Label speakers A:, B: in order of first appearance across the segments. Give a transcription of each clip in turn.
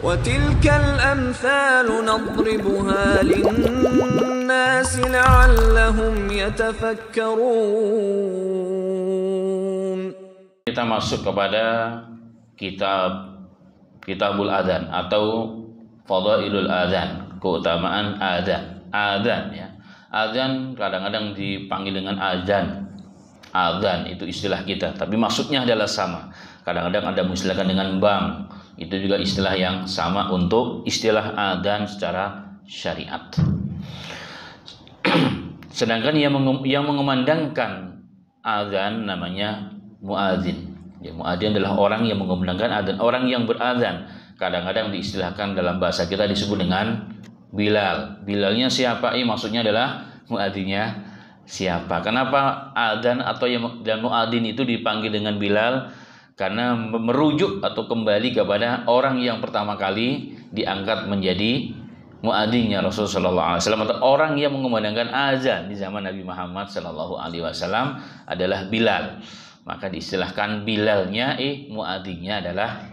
A: وتلك الأمثال نضربها للناس لعلهم يتفكرون.
B: Kita masuk kepada Kitabul Adzan atau Fadailul Adzan, keutamaan adzan. Adzan ya. Adzan kadang-kadang dipanggil dengan azan. Adzan itu istilah kita, tapi maksudnya adalah sama. Kadang-kadang ada mengistilahkan dengan bang. Itu juga istilah yang sama untuk istilah adzan secara syariat. Sedangkan yang mengumandangkan adzan namanya muadzin. Ya, muadzin adalah orang yang mengumandangkan adzan, orang yang berazan. Kadang-kadang diistilahkan dalam bahasa kita disebut dengan Bilal. Bilalnya siapa? Maksudnya adalah muadzinnya siapa. Kenapa adzan atau dan muadzin itu dipanggil dengan Bilal? Karena merujuk atau kembali kepada orang yang pertama kali diangkat menjadi muadzinnya Rasulullah SAW, atau orang yang mengumandangkan azan di zaman Nabi Muhammad SAW adalah Bilal. Maka diistilahkan Bilalnya muadzinnya adalah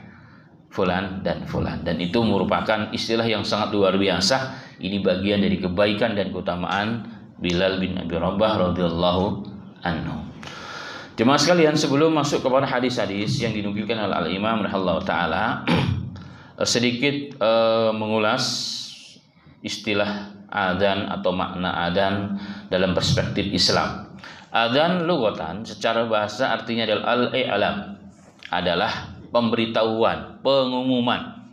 B: fulan dan fulan, dan itu merupakan istilah yang sangat luar biasa. Ini bagian dari kebaikan dan keutamaan Bilal bin Abi Rabah radhiyallahu anhu. Jemaah sekalian, sebelum masuk kepada hadis-hadis yang dinukilkan oleh Al-Imam rahimahullah taala, sedikit mengulas istilah adzan atau makna adzan dalam perspektif Islam. Adzan lughatan secara bahasa artinya adalah al-i'lam, adalah pemberitahuan, pengumuman.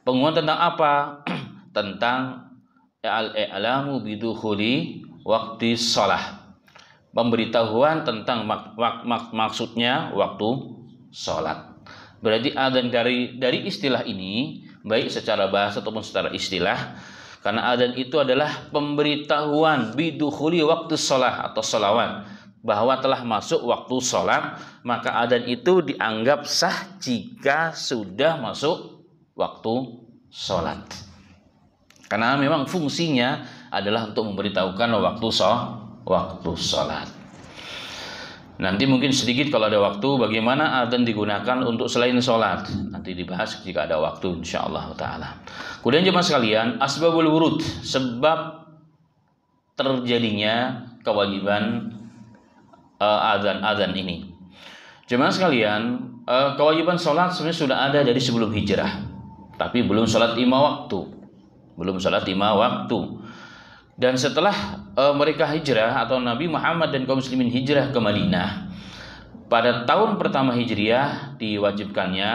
B: Pengumuman tentang apa? Tentang al-i'lamu bidukhuli waqti shalah. Pemberitahuan tentang maksudnya waktu sholat. Berarti adzan dari istilah ini, baik secara bahasa ataupun secara istilah, karena adzan itu adalah pemberitahuan bidukhuli waktu sholat atau sholawat, bahwa telah masuk waktu sholat, maka adzan itu dianggap sah jika sudah masuk waktu sholat. Karena memang fungsinya adalah untuk memberitahukan waktu sholat. Nanti mungkin sedikit kalau ada waktu bagaimana adzan digunakan untuk selain sholat. Nanti dibahas jika ada waktu insyaallah ta'ala. Kemudian jemaah sekalian, asbabul wurud, sebab terjadinya kewajiban adzan ini. Jemaah sekalian, kewajiban sholat sebenarnya sudah ada dari sebelum hijrah, tapi belum sholat 5 waktu. Dan setelah mereka hijrah atau Nabi Muhammad dan kaum muslimin hijrah ke Madinah, pada tahun pertama hijriah diwajibkannya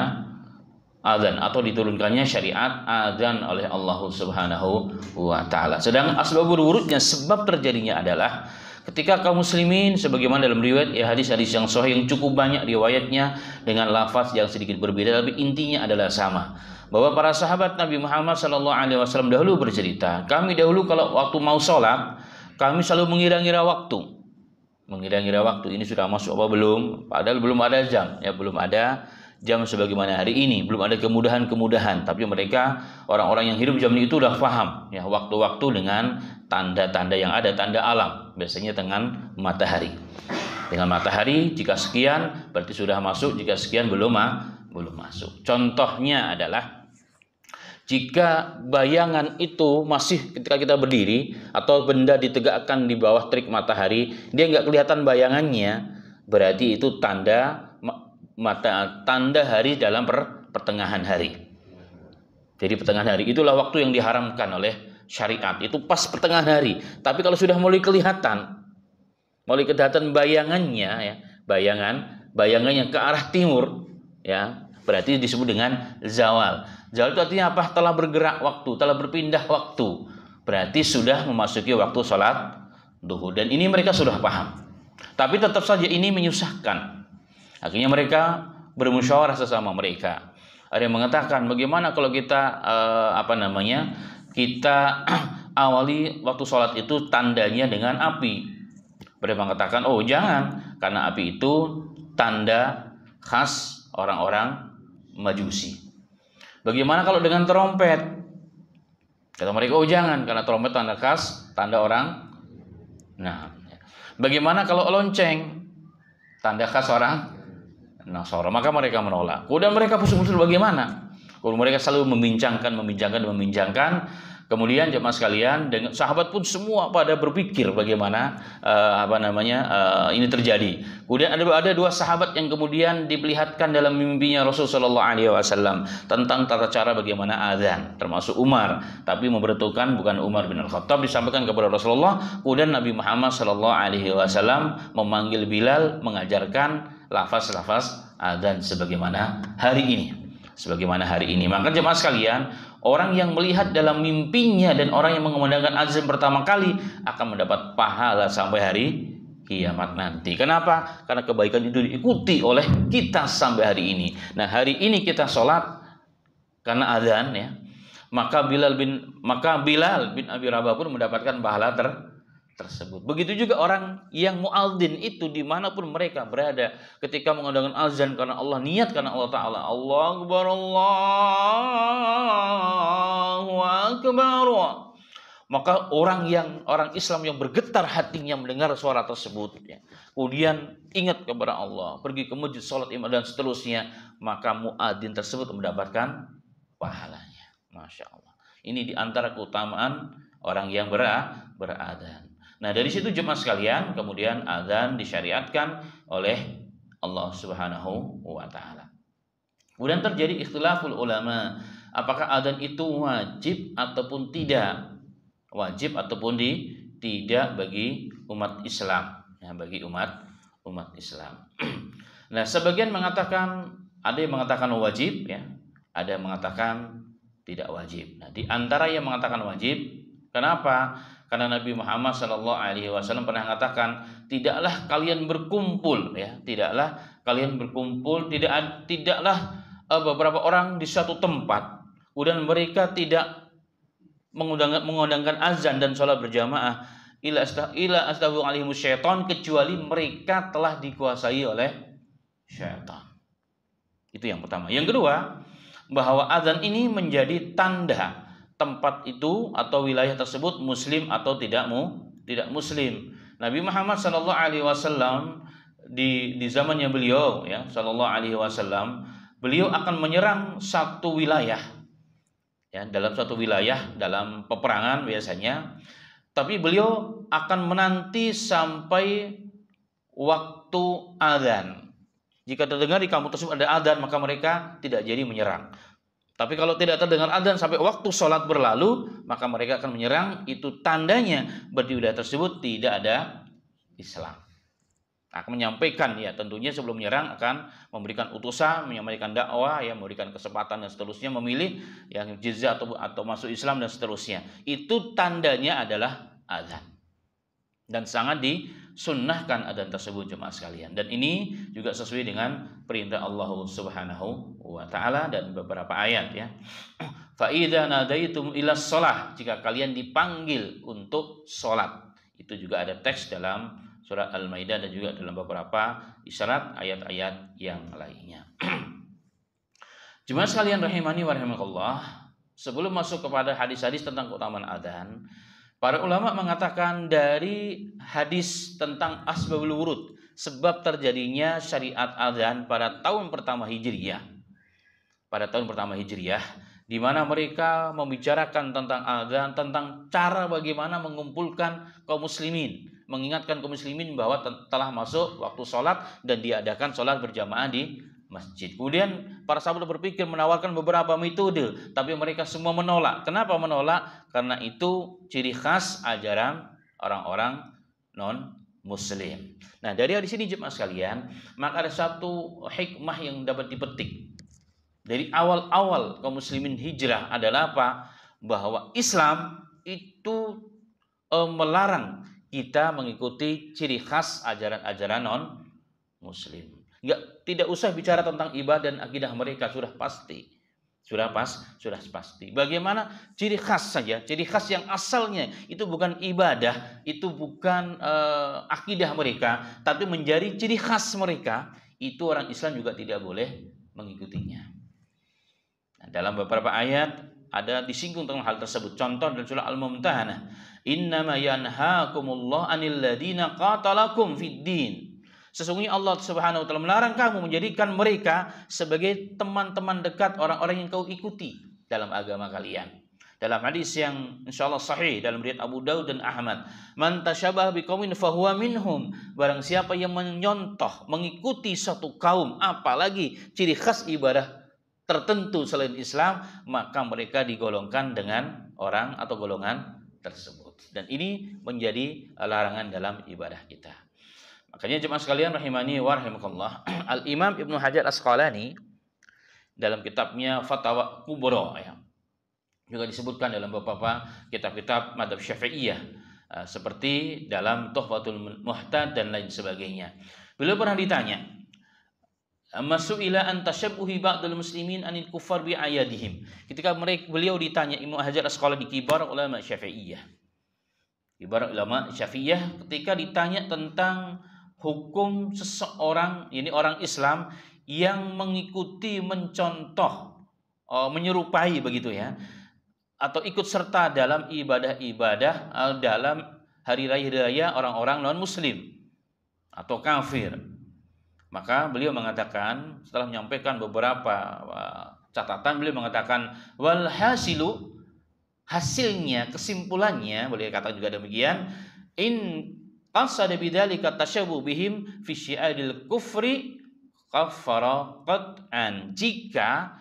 B: adzan atau diturunkannya syariat adzan oleh Allah Subhanahu wa taala. Sedang asbabul wurudnya, sebab terjadinya adalah ketika kaum muslimin, sebagaimana dalam riwayat hadis-hadis yang sahih yang cukup banyak riwayatnya dengan lafaz yang sedikit berbeda, tapi intinya adalah sama, bahwa para sahabat Nabi Muhammad SAW dahulu bercerita, kami dahulu kalau waktu mau sholat, kami selalu mengira-ngira waktu. Ini sudah masuk apa belum? Padahal belum ada jam, belum ada jam sebagaimana hari ini, belum ada kemudahan. Tapi mereka, orang-orang yang hidup zaman itu udah paham waktu-waktu dengan tanda-tanda yang ada, tanda alam, biasanya dengan matahari. Dengan matahari, jika sekian berarti sudah masuk, jika sekian belum masuk. Contohnya adalah jika bayangan itu masih ketika kita berdiri atau benda ditegakkan di bawah terik matahari, dia nggak kelihatan bayangannya, berarti itu tanda hari dalam pertengahan hari. Jadi pertengahan hari itulah waktu yang diharamkan oleh syariat, itu pas pertengahan hari. Tapi kalau sudah mulai kelihatan bayangannya, bayangannya ke arah timur, berarti disebut dengan zawal. Zawal itu artinya apa? Telah bergerak waktu, telah berpindah waktu. Berarti sudah memasuki waktu sholat duhur. Dan ini mereka sudah paham. Tapi tetap saja ini menyusahkan. Akhirnya mereka bermusyawarah sesama mereka. Ada yang mengatakan, bagaimana kalau kita kita awali waktu sholat itu tandanya dengan api. Ada yang mengatakan, oh jangan, karena api itu tanda khas orang-orang Majusi. Bagaimana kalau dengan trompet? Kata mereka, oh jangan, karena trompet tanda khas, tanda orang. Nah, bagaimana kalau lonceng? Tanda khas orang Nasara. Maka mereka menolak. Kemudian mereka pusing-pusing, bagaimana? Kalau mereka selalu membincangkan. Kemudian jemaah sekalian, dengan sahabat pun semua pada berpikir bagaimana ini terjadi. Kemudian ada dua sahabat yang kemudian diperlihatkan dalam mimpinya Rasulullah SAW tentang tata cara bagaimana azan, termasuk Umar. Tapi memberitahukan bukan Umar bin Al-Khattab, disampaikan kepada Rasulullah. Kemudian Nabi Muhammad SAW memanggil Bilal, mengajarkan lafaz-lafaz azan sebagaimana hari ini. Maka jemaah sekalian, orang yang melihat dalam mimpinya dan orang yang mengumandangkan azan pertama kali akan mendapat pahala sampai hari kiamat nanti. Kenapa? Karena kebaikan itu diikuti oleh kita sampai hari ini. Nah, hari ini kita sholat karena azan ya. Maka Bilal bin Abi Rabah pun mendapatkan pahala tersebut. Begitu juga orang yang muadzin itu dimanapun mereka berada, ketika mengadakan azan karena Allah, niat karena Allah Ta'ala, Allahu Akbar, Allahu Akbar, maka orang Islam yang bergetar hatinya mendengar suara tersebut ya, kemudian ingat kepada Allah, pergi ke masjid, sholat imam dan seterusnya, maka muadzin tersebut mendapatkan pahalanya. Masya Allah. Ini diantara keutamaan orang yang beradzan. Nah, dari situ jemaah sekalian, kemudian azan disyariatkan oleh Allah Subhanahu wa taala. Kemudian terjadi ikhtilaful ulama, apakah azan itu wajib ataupun tidak? Wajib ataupun tidak bagi umat Islam, ya, bagi umat Islam. Nah, sebagian mengatakan, ada yang mengatakan wajib ya, ada yang mengatakan tidak wajib. Nah, di antara yang mengatakan wajib, kenapa? Karena Nabi Muhammad SAW pernah mengatakan, tidaklah kalian berkumpul ya, tidaklah beberapa orang di suatu tempat, kemudian mereka tidak mengundangkan azan dan sholat berjamaah ila astaghfiru alaihimus syaitan, kecuali mereka telah dikuasai oleh syaitan. Itu yang pertama. Yang kedua, bahwa azan ini menjadi tanda tempat itu atau wilayah tersebut muslim atau tidak muslim. Nabi Muhammad SAW di zamannya beliau ya SAW, beliau akan menyerang satu wilayah ya, dalam peperangan biasanya, tapi beliau akan menanti sampai waktu azan. Jika terdengar di kampung tersebut ada azan, maka mereka tidak jadi menyerang. Tapi kalau tidak terdengar adzan sampai waktu sholat berlalu, maka mereka akan menyerang. Itu tandanya berarti wilayah tersebut tidak ada Islam. Akan menyampaikan ya, tentunya sebelum menyerang akan memberikan utusan, menyampaikan dakwah, ya, memberikan kesempatan dan seterusnya, memilih yang jizya atau masuk Islam dan seterusnya. Itu tandanya adalah adzan. Dan sangat disunnahkan adzan tersebut jemaah sekalian. Dan ini juga sesuai dengan perintah Allah Subhanahu wa taala dan beberapa ayat ya. Fa idza nadaitum ilas shalah, jika kalian dipanggil untuk salat. Itu juga ada teks dalam surat Al-Maidah dan juga dalam beberapa isyarat ayat-ayat yang lainnya. Jemaah sekalian rahimani wa rahimakumullah, sebelum masuk kepada hadis-hadis tentang keutamaan adzan, para ulama mengatakan dari hadis tentang asbabul wurud, sebab terjadinya syariat adzan pada tahun pertama Hijriyah. Pada tahun pertama Hijriyah, di mana mereka membicarakan tentang adzan, tentang cara bagaimana mengumpulkan kaum muslimin, mengingatkan kaum muslimin bahwa telah masuk waktu sholat dan diadakan sholat berjamaah di masjid. Kemudian para sahabat berpikir menawarkan beberapa metode, tapi mereka semua menolak. Kenapa menolak? Karena itu ciri khas ajaran orang-orang non-muslim. Nah, dari sini jemaah sekalian, maka ada satu hikmah yang dapat dipetik dari awal-awal kaum muslimin hijrah adalah apa? Bahwa Islam itu melarang kita mengikuti ciri khas ajaran-ajaran non-muslim. Tidak usah bicara tentang ibadah dan akidah mereka, sudah pasti. Sudah pasti. Bagaimana ciri khas saja, ciri khas yang asalnya itu bukan ibadah, itu bukan akidah mereka, tapi menjadi ciri khas mereka, itu orang Islam juga tidak boleh mengikutinya. Nah, dalam beberapa ayat ada disinggung tentang hal tersebut. Contoh dalam surah Al-Mumtahanah, innama yanhaakumullah 'anil ladina qatalakum fid din. Sesungguhnya Allah Subhanahu wa taala melarang kamu menjadikan mereka sebagai teman-teman dekat orang-orang yang kau ikuti dalam agama kalian. Dalam hadis yang insyaallah sahih dalam riwayat Abu Daud dan Ahmad, man tasyabaha biqaumin fahuwa minhum. Barang siapa yang menyontoh, mengikuti satu kaum, apalagi ciri khas ibadah tertentu selain Islam, maka mereka digolongkan dengan orang atau golongan tersebut. Dan ini menjadi larangan dalam ibadah kita. Makanya jemaah sekalian rahimani wa rahimakumullah, Al-Imam Ibnu Hajar Asqalani dalam kitabnya Fatawa Kubra ya, juga disebutkan dalam beberapa kitab-kitab madzhab Syafi'iyah seperti dalam Tuhfatul Muhtad dan lain sebagainya. Beliau pernah ditanya, "Masu'ila an tashabbuhi ba'dul muslimin anil kuffar bi ayadihim." Ketika beliau ditanya, Ibnu Hajar Asqalani, kibar ulama Syafi'iyah. Kibar ulama Syafi'iyah ketika ditanya tentang hukum seseorang, ini orang Islam yang mengikuti, mencontoh, menyerupai begitu ya, atau ikut serta dalam ibadah-ibadah dalam hari raya orang-orang non-muslim atau kafir. Maka beliau mengatakan, setelah menyampaikan beberapa catatan, beliau mengatakan, wal hasilu, hasilnya, kesimpulannya, beliau katakan juga demikian, in qasada bidzalika tasyabuh bihim fi syi'adil kufri kaffara qat'an. Jika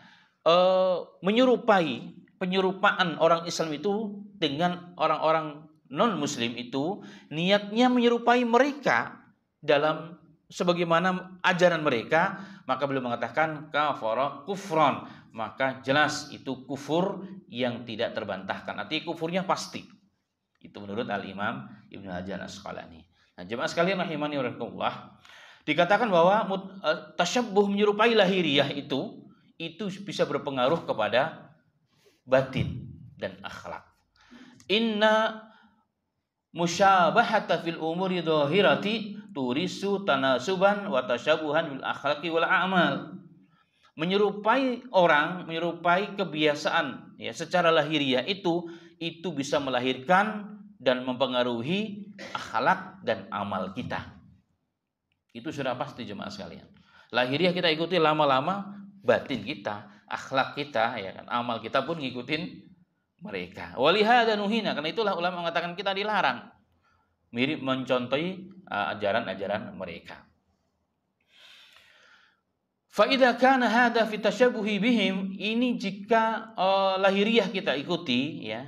B: menyerupai, penyerupaan orang Islam itu dengan orang-orang non-muslim itu niatnya menyerupai mereka dalam sebagaimana ajaran mereka, maka beliau mengatakan kafara kufron, maka jelas itu kufur yang tidak terbantahkan, artinya kufurnya pasti. Itu menurut Al-Imam Ibnu Hajar Asqalani. Nah, jemaah sekalian rahimani wa rahimakumullah, dikatakan bahwa tasyabbuh menyerupai lahiriah itu bisa berpengaruh kepada batin dan akhlak. Inna musyabahata fil umuri dhahirati turisu tanasuban wa tasyabuhan bil akhlaqi wal a'mal. Menyerupai orang, menyerupai kebiasaan ya secara lahiriah itu bisa melahirkan dan mempengaruhi akhlak dan amal kita. Itu sudah pasti jemaah sekalian. Lahiriah kita ikuti, lama-lama batin kita, akhlak kita ya kan, amal kita pun ngikutin mereka. Walihada nuhina, karena itulah ulama mengatakan kita dilarang mirip mencontohi ajaran-ajaran mereka. Fa idza kana hadza fi tashabbuhi bihim, ini jika lahiriah kita ikuti ya,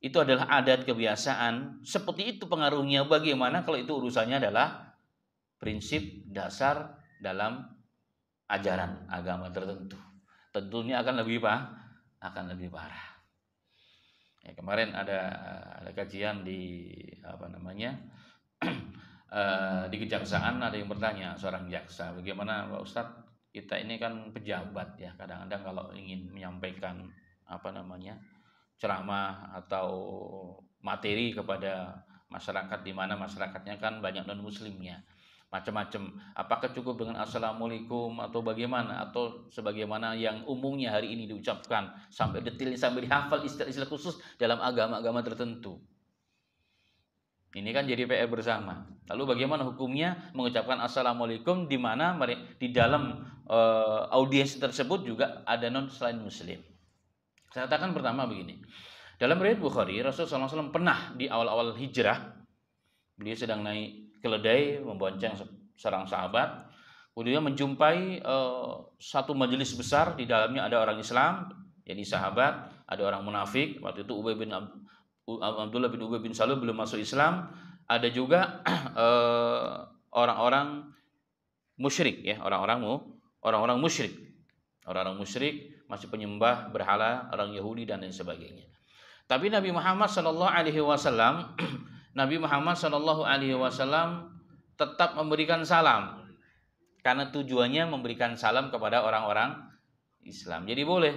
B: itu adalah adat kebiasaan, seperti itu pengaruhnya. Bagaimana kalau itu urusannya adalah prinsip dasar dalam ajaran agama tertentu, tentunya akan lebih parah. Ya, kemarin ada kajian di di kejaksaan, ada yang bertanya seorang jaksa, bagaimana Pak Ustadz, kita ini kan pejabat ya, kadang-kadang kalau ingin menyampaikan ceramah atau materi kepada masyarakat, di mana masyarakatnya kan banyak non muslimnya, macam-macam. Apakah cukup dengan assalamualaikum atau bagaimana, atau sebagaimana yang umumnya hari ini diucapkan sampai detailnya, sampai dihafal istilah-istilah khusus dalam agama-agama tertentu. Ini kan jadi PR bersama. Lalu bagaimana hukumnya mengucapkan assalamualaikum di mana di dalam audiens tersebut juga ada non selain muslim. Saya katakan pertama begini. Dalam riwayat Bukhari, Rasulullah SAW pernah di awal-awal hijrah, beliau sedang naik keledai membonceng seorang sahabat, kemudian menjumpai satu majelis besar, di dalamnya ada orang Islam, yakni sahabat, ada orang munafik. Waktu itu Abdullah bin Ubay bin Salul belum masuk Islam, ada juga orang-orang musyrik ya, orang-orang musyrik masih penyembah berhala, orang Yahudi dan lain sebagainya. Tapi Nabi Muhammad sallallahu alaihi wasallam tetap memberikan salam, karena tujuannya memberikan salam kepada orang-orang Islam. Jadi boleh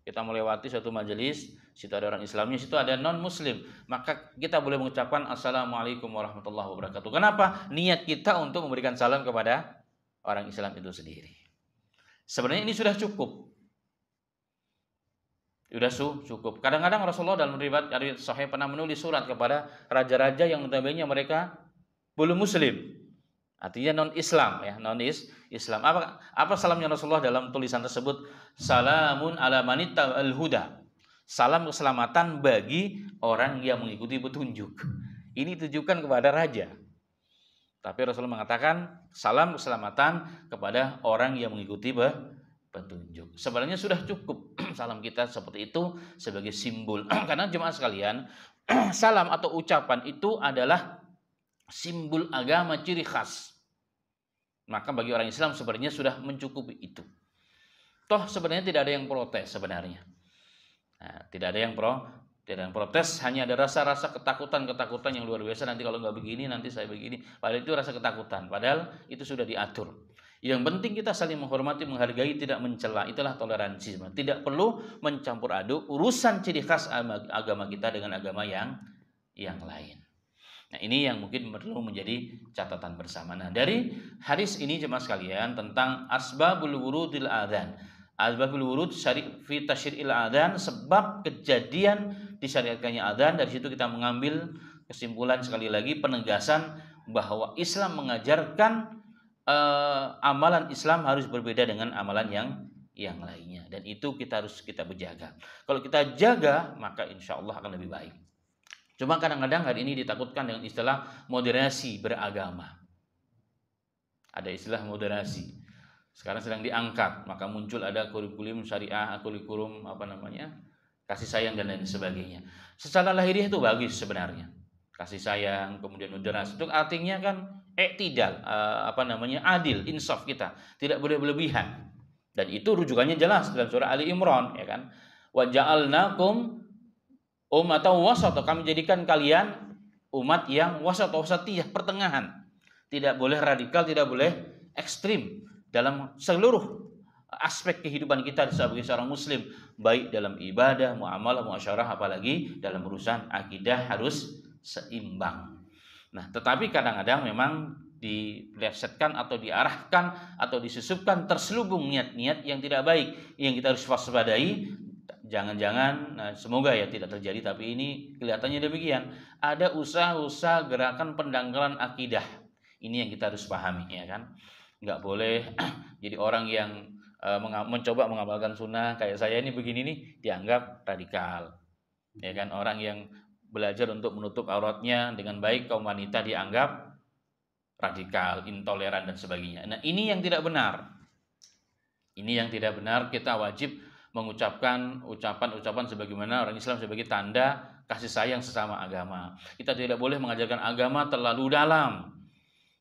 B: kita melewati suatu majelis, situ ada orang Islamnya, situ ada non muslim, maka kita boleh mengucapkan assalamualaikum warahmatullahi wabarakatuh. Kenapa? Niat kita untuk memberikan salam kepada orang Islam itu sendiri. Sebenarnya ini sudah cukup. Cukup. Kadang-kadang Rasulullah dalam riwayat sahih pernah menulis surat kepada raja-raja yang notabene mereka belum muslim. Artinya non-Islam ya, non-Islam. Apa salamnya Rasulullah dalam tulisan tersebut? Salamun ala manita al-huda. Salam keselamatan bagi orang yang mengikuti petunjuk. Ini ditujukan kepada raja. Tapi Rasulullah mengatakan salam keselamatan kepada orang yang mengikuti petunjuk. Sebenarnya sudah cukup salam kita seperti itu sebagai simbol. Karena jemaah sekalian, salam atau ucapan itu adalah simbol agama, ciri khas. Maka bagi orang Islam sebenarnya sudah mencukupi itu. Toh sebenarnya tidak ada yang protes sebenarnya. Nah, tidak ada yang protes, hanya ada rasa-rasa ketakutan yang luar biasa. Nanti kalau nggak begini, nanti saya begini. Padahal itu rasa ketakutan. Padahal itu sudah diatur. Yang penting kita saling menghormati, menghargai, tidak mencela. Itulah toleransi. Tidak perlu mencampur aduk urusan ciri khas agama kita dengan agama yang lain. Nah, ini yang mungkin perlu menjadi catatan bersama. Nah, dari hadis ini jemaah sekalian tentang asbabul wurudil adzan. Asbabul wurud fi tasyri'il adzan, sebab kejadian disyariatkannya adzan. Dari situ kita mengambil kesimpulan, sekali lagi penegasan bahwa Islam mengajarkan amalan Islam harus berbeda dengan amalan yang lainnya, dan itu harus kita berjaga. Kalau kita jaga, maka insya Allah akan lebih baik. Cuma kadang-kadang hari ini ditakutkan dengan istilah moderasi beragama. Ada istilah moderasi. Sekarang sedang diangkat, maka muncul ada kurikulum syariah, kurikulum kasih sayang dan lain sebagainya. Secara lahiriah itu bagus sebenarnya. Kasih sayang, kemudian moderasi. Itu artinya kan iktidal, adil, insaf kita. Tidak boleh berlebihan. Dan itu rujukannya jelas dalam surah Ali Imran, ya kan? Wa ja'alnakum ummatan wasata, kami jadikan kalian umat yang wasatiyah, pertengahan. Tidak boleh radikal, tidak boleh ekstrim dalam seluruh aspek kehidupan kita sebagai seorang muslim, baik dalam ibadah, muamalah, muasyarah, apalagi dalam urusan akidah harus seimbang. Nah, tetapi kadang-kadang memang dipelesetkan atau diarahkan atau disusupkan terselubung niat-niat yang tidak baik yang kita harus waspadai. Jangan-jangan, semoga ya tidak terjadi, tapi ini kelihatannya demikian. Ada usaha-usaha gerakan pendangkalan akidah. Ini yang kita harus pahami, ya kan? Nggak boleh jadi orang yang mencoba mengamalkan sunnah kayak saya ini begini nih dianggap radikal, ya kan? Orang yang belajar untuk menutup auratnya dengan baik, kaum wanita dianggap radikal, intoleran dan sebagainya. Nah, ini yang tidak benar. Ini yang tidak benar. Kita wajib mengucapkan ucapan-ucapan sebagaimana orang Islam sebagai tanda kasih sayang sesama agama. Kita tidak boleh mengajarkan agama terlalu dalam.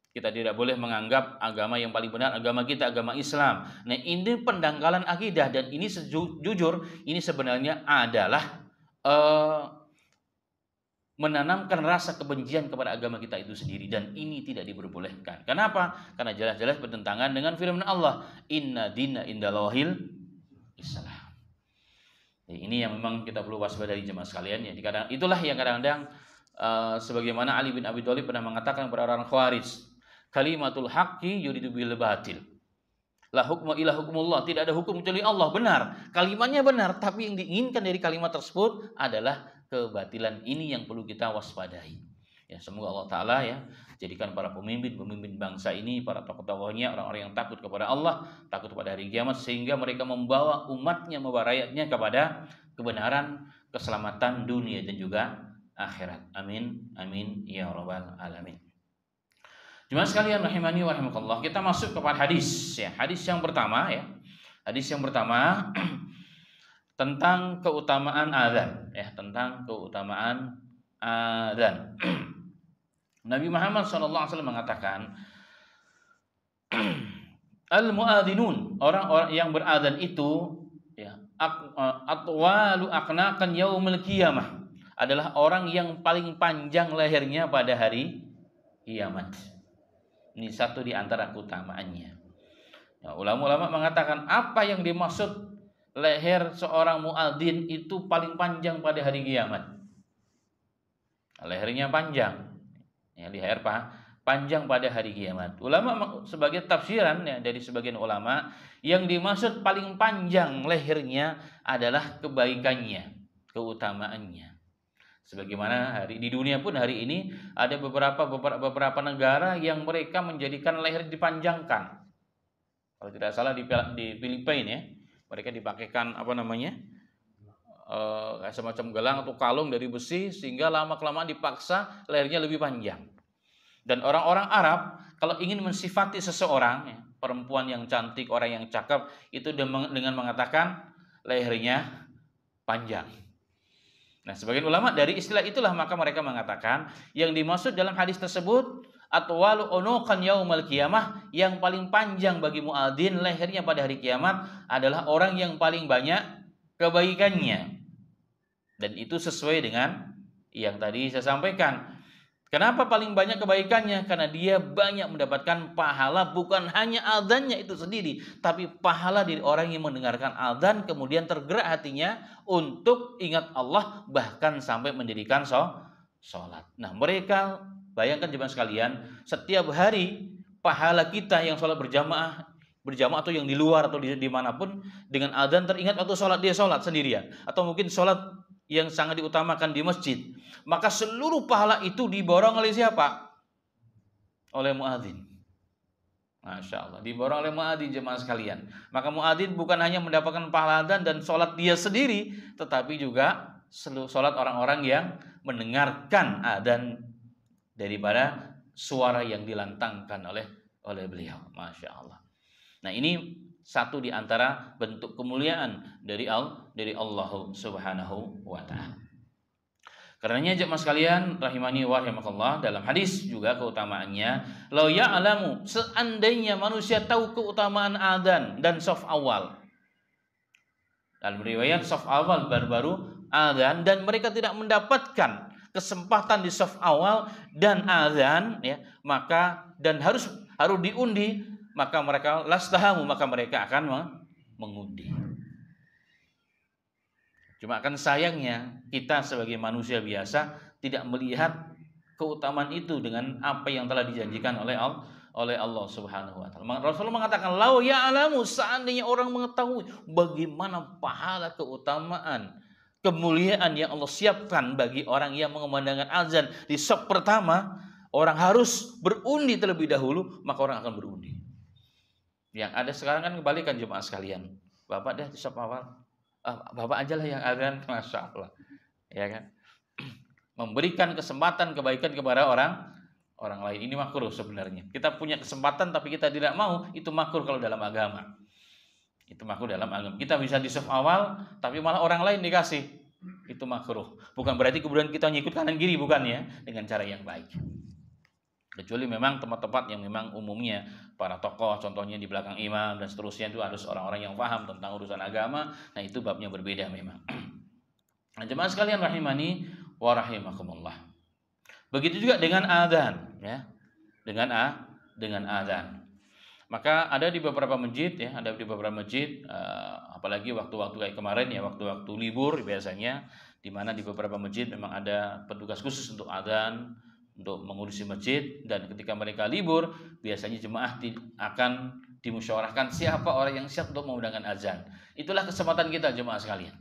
B: Kita tidak boleh menganggap agama yang paling benar agama kita, agama Islam. Nah, ini pendangkalan akidah, dan ini jujur ini sebenarnya adalah menanamkan rasa kebencian kepada agama kita itu sendiri, dan ini tidak diperbolehkan. Kenapa? Karena jelas-jelas bertentangan dengan firman Allah, inna dina indallahil Islam. Ini yang memang kita perlu waspadai jemaah sekalian ya. Itulah yang kadang-kadang sebagaimana Ali bin Abi Thalib pernah mengatakan kepada orang Khawarij, kalimatul haqqi yuridu bil batil. La hukma illa hukmullah, tidak ada hukum kecuali Allah. Benar, kalimatnya benar, tapi yang diinginkan dari kalimat tersebut adalah kebatilan. Ini yang perlu kita waspadai. Ya, semoga Allah Ta'ala ya jadikan para pemimpin bangsa ini, para tokoh-tokohnya, orang-orang yang takut kepada Allah, takut kepada hari kiamat, sehingga mereka membawa umatnya, membawa rakyatnya kepada kebenaran, keselamatan dunia dan juga akhirat. Amin, amin ya rabbal alamin. Jemaah sekalian rahimani wa rahimakumullah, kita masuk kepada hadis ya. Hadis yang pertama ya. Hadis yang pertama tentang keutamaan azan ya, tentang keutamaan azan. Nabi Muhammad SAW mengatakan, al-muadzinun, orang-orang yang berazan itu ya, atwalu aqnaqan yaumil qiyamah, adalah orang yang paling panjang lehernya pada hari kiamat. Ini satu di antara keutamaannya. Ya, ulama-ulama mengatakan apa yang dimaksud leher seorang muadzin itu paling panjang pada hari kiamat. Lehernya panjang. Ya, leher panjang pada hari kiamat. Ulama sebagai tafsiran ya, dari sebagian ulama, yang dimaksud paling panjang lehernya adalah kebaikannya, keutamaannya. Sebagaimana di dunia pun hari ini ada beberapa negara yang mereka menjadikan leher dipanjangkan. Kalau tidak salah di Filipina ya, mereka dipakaikan semacam gelang atau kalung dari besi sehingga lama-kelamaan dipaksa lehernya lebih panjang. Dan orang-orang Arab kalau ingin mensifati seseorang, ya, perempuan yang cantik, orang yang cakep, itu dengan mengatakan lehernya panjang. Nah, sebagian ulama dari istilah itulah maka mereka mengatakan yang dimaksud dalam hadis tersebut atwalu unuqan yaumal qiyamah, yang paling panjang bagi muadzin lehernya pada hari kiamat adalah orang yang paling banyak kebaikannya. Dan itu sesuai dengan yang tadi saya sampaikan. Kenapa paling banyak kebaikannya? Karena dia banyak mendapatkan pahala, bukan hanya adzannya itu sendiri, tapi pahala dari orang yang mendengarkan adzan kemudian tergerak hatinya untuk ingat Allah, bahkan sampai mendirikan sholat. Nah, mereka bayangkan jemaah sekalian, setiap hari pahala kita yang sholat berjamaah atau yang di luar atau dimanapun dengan adzan teringat waktu sholat, dia sholat sendirian atau mungkin sholat yang sangat diutamakan di masjid, maka seluruh pahala itu diborong oleh siapa? Oleh muadzin. Masya Allah, diborong oleh muadzin jemaah sekalian. Maka muadzin bukan hanya mendapatkan pahala adzan dan sholat dia sendiri, tetapi juga seluruh sholat orang-orang yang mendengarkan adzan daripada suara yang dilantangkan oleh beliau. Masya Allah. Nah, ini satu di antara bentuk kemuliaan dari Allah Subhanahu wa taala. Karenanya jemaah sekalian rahimani wa rahimakallah, dalam hadis juga keutamaannya, law ya'lamu, seandainya manusia tahu keutamaan adzan dan shaf awal. Dalam riwayat shaf awal baru adzan, dan mereka tidak mendapatkan kesempatan di shaf awal dan adzan, ya, maka dan harus diundi, maka mereka lastahamu, maka mereka akan mengundi. Cuma kan sayangnya kita sebagai manusia biasa tidak melihat keutamaan itu dengan apa yang telah dijanjikan oleh Allah Subhanahu wa taala. Rasulullah mengatakan, "Lau ya'lamu", seandainya orang mengetahui bagaimana pahala, keutamaan, kemuliaan yang Allah siapkan bagi orang yang mengumandangkan azan di shaf pertama, orang harus berundi terlebih dahulu, maka orang akan berundi. Yang ada sekarang kan kebalikan jemaah sekalian. Bapak dah di shaf awal, Bapak aja lah yang azan, Masya Allah, ya kan? Memberikan kesempatan kebaikan kepada orang lain, ini makruh sebenarnya. Kita punya kesempatan tapi kita tidak mau, itu makruh kalau dalam agama. Itu makruh dalam agama. Kita bisa di shaf awal tapi malah orang lain dikasih, itu makruh. Bukan berarti kemudian kita ngikut kanan kiri, bukan ya, dengan cara yang baik. Kecuali memang tempat-tempat yang memang umumnya para tokoh, contohnya di belakang imam dan seterusnya, itu harus orang-orang yang paham tentang urusan agama. Nah, itu babnya berbeda memang. Nah, jemaah sekalian rahimani wa rahimakumullah. Begitu juga dengan adzan, ya. Dengan adzan. Maka ada di beberapa masjid, ya, apalagi waktu-waktu kayak kemarin, ya, waktu-waktu libur biasanya, di mana di beberapa masjid memang ada petugas khusus untuk adzan, untuk mengurusi masjid, dan ketika mereka libur biasanya jemaah akan dimusyawarahkan siapa orang yang siap untuk mengundangkan azan. Itulah kesempatan kita jemaah sekalian,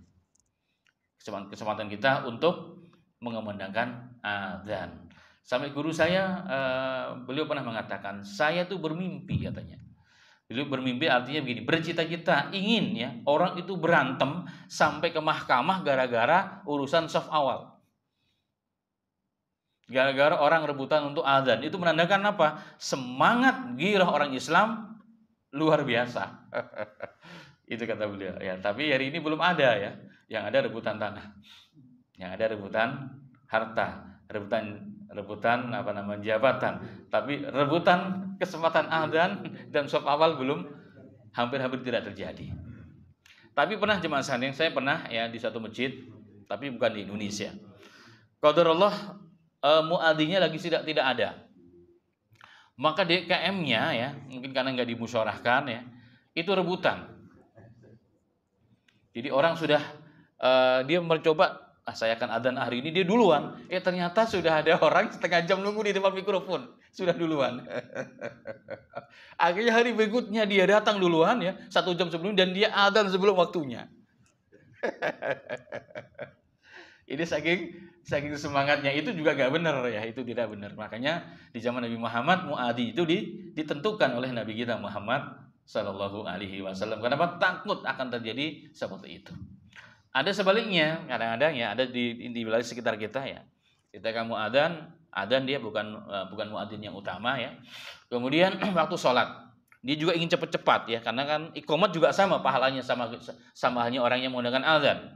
B: kesempatan kita untuk mengumandangkan azan. Sampai guru saya, beliau pernah mengatakan, saya tuh bermimpi, katanya. Beliau bermimpi artinya begini, bercita-cita ingin, ya, orang itu berantem sampai ke mahkamah gara-gara urusan shaf awal. Gara-gara orang rebutan untuk azan. Itu menandakan apa? Semangat gairah orang Islam luar biasa. Itu kata beliau, ya. Tapi hari ini belum ada, ya. Yang ada rebutan tanah, yang ada rebutan harta, rebutan jabatan. Tapi rebutan kesempatan azan dan shaf awal belum, hampir-hampir tidak terjadi. Tapi pernah jemaah sekalian, saya pernah, ya, di satu masjid, tapi bukan di Indonesia. Qadarullah, muadzinnya lagi tidak ada. Maka DKM-nya, ya, mungkin karena nggak dimusyawarahkan, ya, itu rebutan. Jadi orang sudah dia mencoba, saya akan adzan hari ini, dia duluan. Ternyata sudah ada orang setengah jam nunggu di depan mikrofon, sudah duluan. Akhirnya hari berikutnya dia datang duluan, ya, 1 jam sebelum, dan dia adzan sebelum waktunya. Ini saking semangatnya, itu juga nggak benar ya, itu tidak benar. Makanya di zaman Nabi Muhammad, muadzi itu ditentukan oleh Nabi kita Muhammad Shallallahu Alaihi Wasallam. Kenapa? Takut akan terjadi seperti itu. Ada sebaliknya, kadang-kadang ya ada di wilayah sekitar kita ya. Ketika kamu adzan dia bukan muadzin yang utama ya. Kemudian waktu sholat dia juga ingin cepat-cepat ya, karena kan iqamat juga sama pahalanya, sama halnya orang yang menggunakan adzan.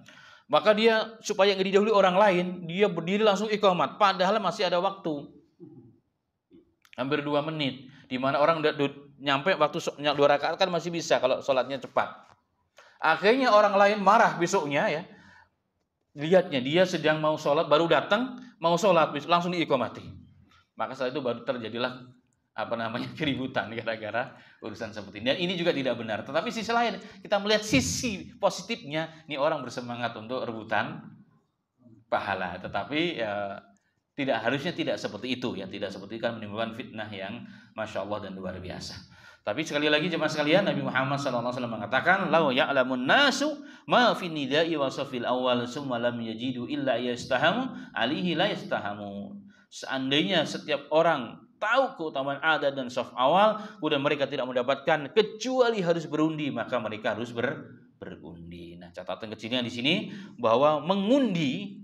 B: Maka dia supaya nggak didahului orang lain, dia berdiri langsung iqamat, padahal masih ada waktu hampir 2 menit, di mana orang udah nyampe waktu 2 rakaat kan masih bisa kalau sholatnya cepat. Akhirnya orang lain marah besoknya ya, lihatnya dia sedang mau sholat, baru datang mau sholat langsung diiqamati. Maka setelah itu baru terjadilah keributan gara-gara urusan seperti ini. Dan ini juga tidak benar. Tetapi sisi lain, kita melihat sisi positifnya, ini orang bersemangat untuk rebutan pahala. Tetapi harusnya tidak seperti itu ya, tidak seperti itu kan menimbulkan fitnah yang masya Allah dan luar biasa. Tapi sekali lagi jemaah sekalian, Nabi Muhammad SAW mengatakan, "Lau ya'lamun nasu ma fi nida'i wa safil awal summa lam yajidu illa yastahamu alihi la yastahamu." Seandainya setiap orang tahu keutamaan adzan dan shaf awal, kemudian mereka tidak mendapatkan kecuali harus berundi, maka mereka harus berundi. Nah, catatan kecilnya di sini bahwa mengundi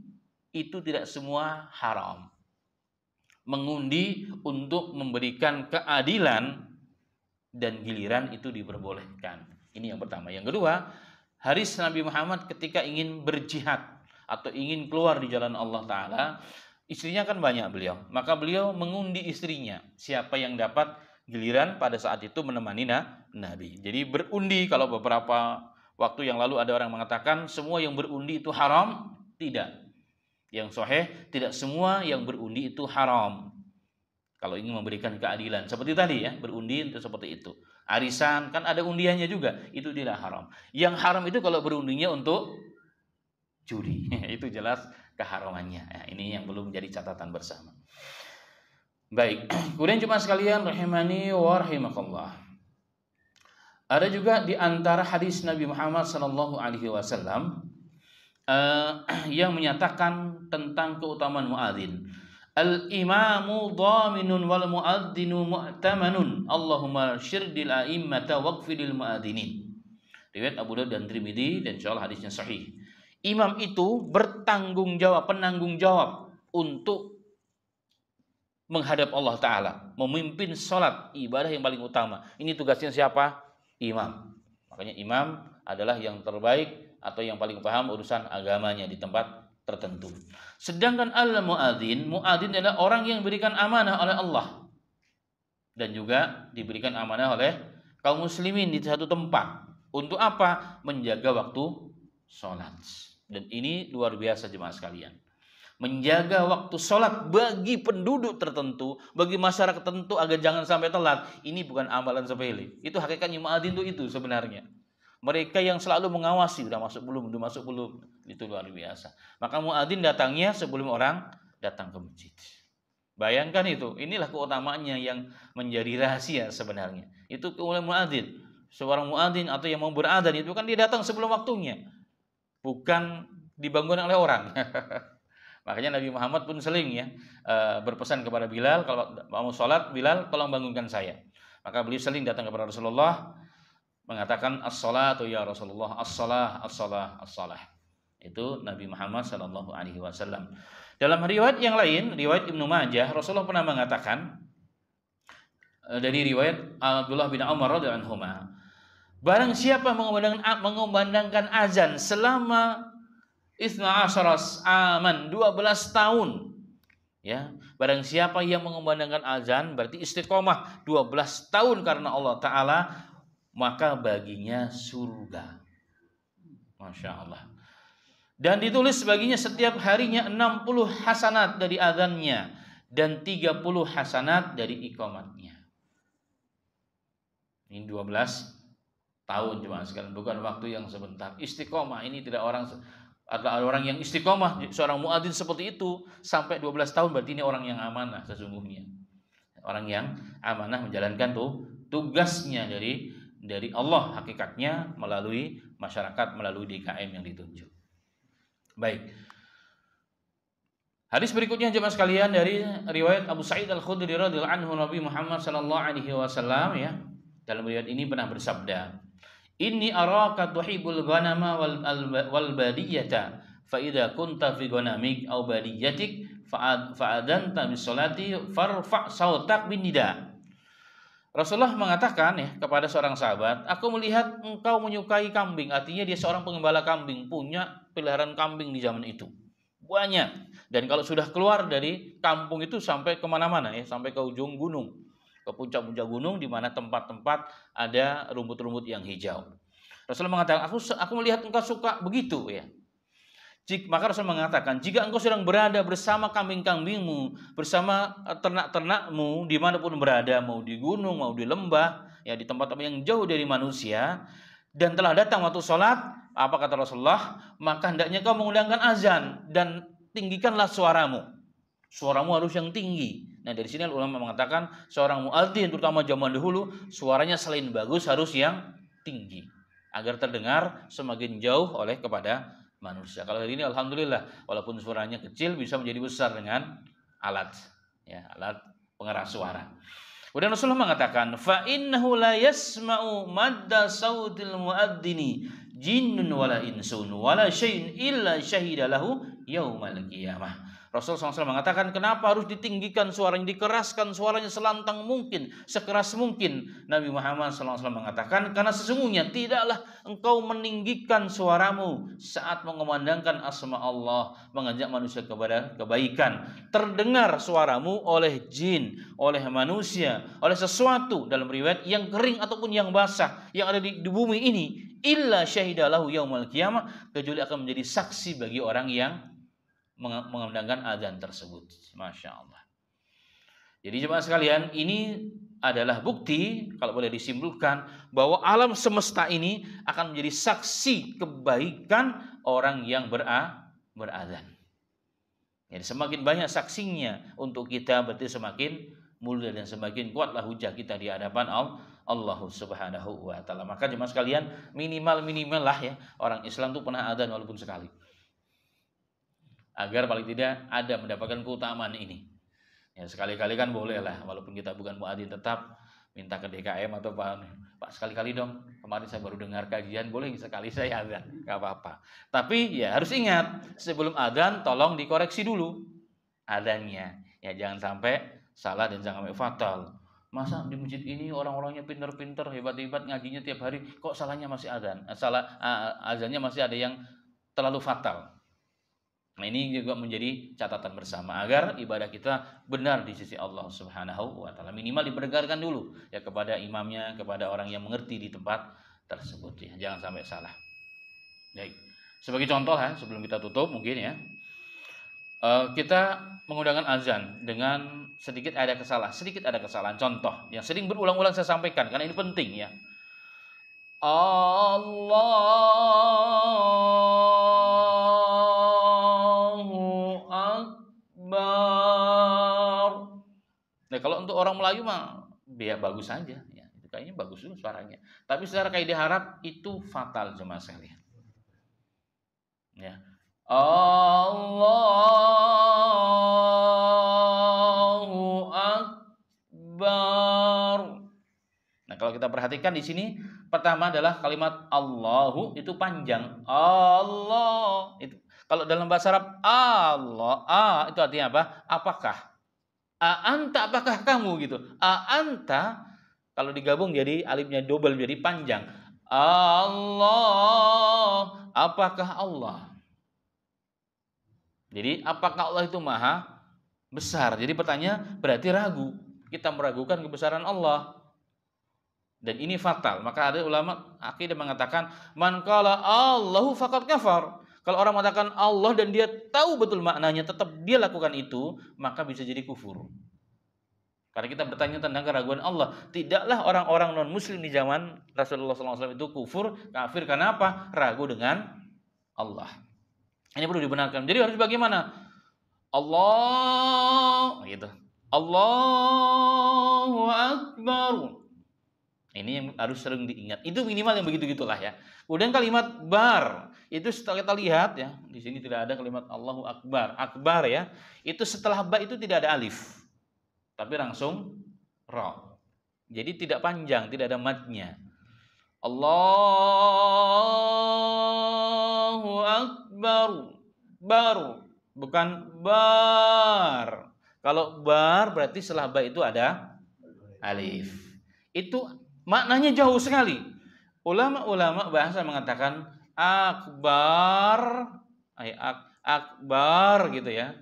B: itu tidak semua haram. Mengundi untuk memberikan keadilan dan giliran itu diperbolehkan. Ini yang pertama. Yang kedua, haris Nabi Muhammad ketika ingin berjihad atau ingin keluar di jalan Allah Ta'ala, istrinya kan banyak beliau, maka beliau mengundi istrinya siapa yang dapat giliran pada saat itu menemani Nabi. Jadi berundi, kalau beberapa waktu yang lalu ada orang mengatakan semua yang berundi itu haram, tidak. Yang sahih, tidak semua yang berundi itu haram. Kalau ingin memberikan keadilan seperti tadi ya, berundi itu seperti itu. Arisan kan ada undiannya juga, itu tidak haram. Yang haram itu kalau berundinya untuk judi, itu jelas keharamannya. Ya, ini yang belum menjadi catatan bersama. Baik, kemudian jemaah sekalian rahimani wa rahimakallah. Ada juga di antara hadis Nabi Muhammad sallallahu alaihi wasallam yang menyatakan tentang keutamaan muadzin. Al-imamu dhaminun wal muadzinu mu'tamanun. Allahumma syirdil a'immata waqfidil muadzinin. Riwayat Abu Daud dan Tirmidzi, dan insyaallah hadisnya sahih. Imam itu penanggung jawab untuk menghadap Allah Ta'ala, memimpin sholat, ibadah yang paling utama. Ini tugasnya siapa? Imam. Makanya imam adalah yang terbaik atau yang paling paham urusan agamanya di tempat tertentu. Sedangkan al-muadzin adalah orang yang diberikan amanah oleh Allah dan juga diberikan amanah oleh kaum muslimin di satu tempat. Untuk apa? Menjaga waktu sholat. Dan ini luar biasa jemaah sekalian. Menjaga waktu sholat bagi penduduk tertentu, bagi masyarakat tertentu agar jangan sampai telat. Ini bukan amalan sepele. Itu hakikatnya muadzin itu sebenarnya. Mereka yang selalu mengawasi, udah masuk belum. Itu luar biasa. Maka muadzin datangnya sebelum orang datang ke masjid. Bayangkan itu. Inilah keutamaannya yang menjadi rahasia sebenarnya. Itu kemuliaan muadzin. Seorang muadzin atau yang mau beradzan itu kan dia datang sebelum waktunya, bukan dibangun oleh orang. Makanya Nabi Muhammad pun sering ya berpesan kepada Bilal, kalau mau sholat, Bilal tolong bangunkan saya. Maka beliau sering datang kepada Rasulullah mengatakan as-salatu ya Rasulullah, as-salah, as-salah, as-salah. Itu Nabi Muhammad sallallahu alaihi wasallam. Dalam riwayat yang lain, riwayat Ibnu Majah, Rasulullah pernah mengatakan dari riwayat Abdullah bin Umar radhiyallahu anhu, barang siapa mengumandangkan azan selama 12 aman, 12 tahun. Ya, barang siapa yang mengumandangkan azan berarti istiqomah 12 tahun karena Allah Ta'ala, maka baginya surga. Masya Allah. Dan ditulis baginya setiap harinya 60 hasanat dari azannya dan 30 hasanat dari iqamatnya. Ini 12 tahun cuma sekalian, bukan waktu yang sebentar. Istiqomah ini tidak ada orang yang istiqomah, seorang muadzin seperti itu sampai 12 tahun, berarti ini orang yang amanah sesungguhnya. Orang yang amanah menjalankan tugasnya dari Allah hakikatnya melalui masyarakat, melalui DKM yang ditunjuk. Baik. Hadis berikutnya jemaah sekalian dari riwayat Abu Sa'id Al-Khudri radhiyallahu anhu, Nabi Muhammad sallallahu alaihi wasallam ya, dalam riwayat ini pernah bersabda, "Inni araka tuhibbul ghanama wal badiyata fa idza kunta fi ghanamik aw badiyatik fa'adanta bis salati farfa' sautak bin nida." Rasulullah mengatakan ya kepada seorang sahabat, "Aku melihat engkau menyukai kambing." Artinya dia seorang pengembala kambing, punya peliharaan kambing di zaman itu banyak, dan kalau sudah keluar dari kampung itu sampai kemana-mana ya, sampai ke ujung gunung, ke puncak-puncak gunung di mana tempat-tempat ada rumput-rumput yang hijau. Rasulullah mengatakan, aku melihat engkau suka begitu ya. Maka Rasul mengatakan, jika engkau sedang berada bersama kambing-kambingmu, bersama ternak-ternakmu, dimanapun berada, mau di gunung, mau di lembah, ya di tempat-tempat yang jauh dari manusia, dan telah datang waktu sholat, apa kata Rasulullah? Maka hendaknya kau mengundangkan azan dan tinggikanlah suaramu. Suaramu harus yang tinggi. Nah dari sini ulama mengatakan seorang muadzin terutama zaman dahulu suaranya selain bagus harus yang tinggi agar terdengar semakin jauh oleh kepada manusia. Kalau hari ini alhamdulillah walaupun suaranya kecil bisa menjadi besar dengan alat pengeras suara. Kemudian Rasulullah mengatakan, fa innahu la yasma'u madda sautil muadzini jinnun wala insun wala syai'un illa syahida lahu yaumal qiyamah. Rasulullah SAW mengatakan, kenapa harus ditinggikan suaranya, dikeraskan suaranya selantang mungkin, sekeras mungkin. Nabi Muhammad SAW mengatakan, karena sesungguhnya tidaklah engkau meninggikan suaramu saat mengumandangkan asma Allah, mengajak manusia kepada kebaikan, terdengar suaramu oleh jin, oleh manusia, oleh sesuatu dalam riwayat yang kering ataupun yang basah yang ada di bumi ini, illa syahidalahu yaumal qiyamah, kecuali akan menjadi saksi bagi orang yang mengumandangkan azan tersebut. Masya Allah. Jadi jemaah sekalian, ini adalah bukti, kalau boleh disimpulkan, bahwa alam semesta ini akan menjadi saksi kebaikan orang yang berazan. Jadi semakin banyak saksinya untuk kita, berarti semakin mulia dan semakin kuatlah hujah kita di hadapan Allah Subhanahu wa taala. Maka jemaah sekalian, minimal lah ya orang Islam itu pernah azan walaupun sekali. Agar paling tidak ada mendapatkan keutamaan ini. Ya sekali-kali kan boleh lah, walaupun kita bukan muadzin tetap minta ke DKM atau Pak sekali-kali dong. Kemarin saya baru dengar kajian, boleh sekali saya azan, nggak apa-apa. Tapi ya harus ingat sebelum azan tolong dikoreksi dulu azannya. Ya jangan sampai salah dan jangan sampai fatal. Masa di masjid ini orang-orangnya pinter-pinter, hebat-hebat ngajinya tiap hari, kok salahnya masih azan? Azannya masih ada yang terlalu fatal. Nah ini juga menjadi catatan bersama agar ibadah kita benar di sisi Allah Subhanahu wa taala. Minimal diperdengarkan dulu ya kepada imamnya, kepada orang yang mengerti di tempat tersebut ya. Jangan sampai salah. Baik. Sebagai contoh ya, sebelum kita tutup mungkin ya. Kita mengundangkan azan dengan sedikit ada kesalahan. Contoh yang sering berulang-ulang saya sampaikan karena ini penting ya. Nah kalau untuk orang Melayu mah biar bagus saja ya, itu kayaknya bagus juga suaranya. Tapi secara kaidah Arab itu fatal jemaah sekalian. Ya. Allahu Akbar. Nah kalau kita perhatikan di sini pertama adalah kalimat Allahu itu panjang. Allah itu kalau dalam bahasa Arab Allah itu artinya apa? Apakah? Anta apakah kamu gitu. Anta kalau digabung jadi alifnya double jadi panjang. Allah apakah Allah? Jadi apakah Allah itu maha besar? Jadi pertanyaan berarti ragu. Kita meragukan kebesaran Allah. Dan ini fatal. Maka ada ulama akidah mengatakan man qala Allahu faqad kafar. Kalau orang mengatakan Allah dan dia tahu betul maknanya, tetap dia lakukan itu, maka bisa jadi kufur. Karena kita bertanya tentang keraguan Allah. Tidaklah orang-orang non-muslim di zaman Rasulullah SAW itu kufur, kafir. Karena apa? Ragu dengan Allah. Ini perlu dibenarkan. Jadi harus bagaimana? Allah, gitu. Allahu Akbar. Ini yang harus sering diingat. Itu minimal yang begitu-gitulah ya. Kemudian kalimat bar itu setelah kita lihat ya, di sini tidak ada kalimat Allahu Akbar. Akbar ya, itu setelah ba itu tidak ada alif, tapi langsung ra. Jadi tidak panjang, tidak ada madnya. Allahu Akbar. Bar, bukan bar. Kalau bar berarti setelah ba itu ada alif. Itu maknanya jauh sekali. Ulama-ulama bahasa mengatakan akbar, akbar gitu ya.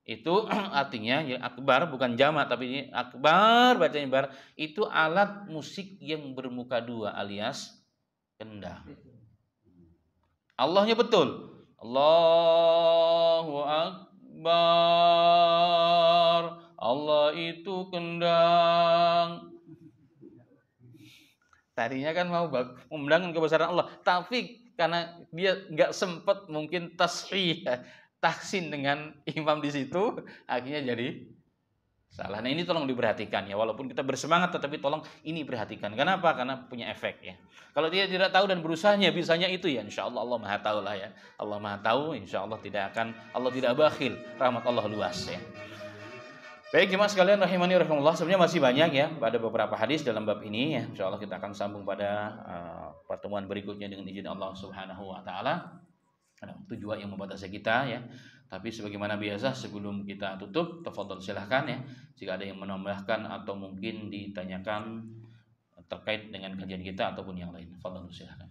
B: Itu artinya ya, akbar bukan jamak tapi ini akbar bacanya bar. Itu alat musik yang bermuka dua alias kendang. Allahnya betul. Allahu Akbar. Allah itu kendang. Tadinya kan mau memandangkan kebesaran Allah, tapi karena dia nggak sempat mungkin tasbih, tahsin dengan imam di situ, akhirnya jadi salah. Nah ini tolong diperhatikan ya, walaupun kita bersemangat, tetapi tolong ini perhatikan. Kenapa? Karena punya efek ya. Kalau dia tidak tahu dan berusahanya, bisanya itu ya, insya Allah Allah maha tahu lah ya. Allah maha tahu, insya Allah Allah tidak bakhil, rahmat Allah luas ya. Baik jemaah sekalian rahimani rahimakumullah, sebenarnya masih banyak ya pada beberapa hadis dalam bab ini ya. Insyaallah kita akan sambung pada pertemuan berikutnya dengan izin Allah Subhanahu wa taala. Ada waktu juga yang membatasi kita ya. Tapi sebagaimana biasa sebelum kita tutup, tafadhol silahkan ya. Jika ada yang menambahkan atau mungkin ditanyakan terkait dengan kajian kita ataupun yang lain, tafadhol silahkan.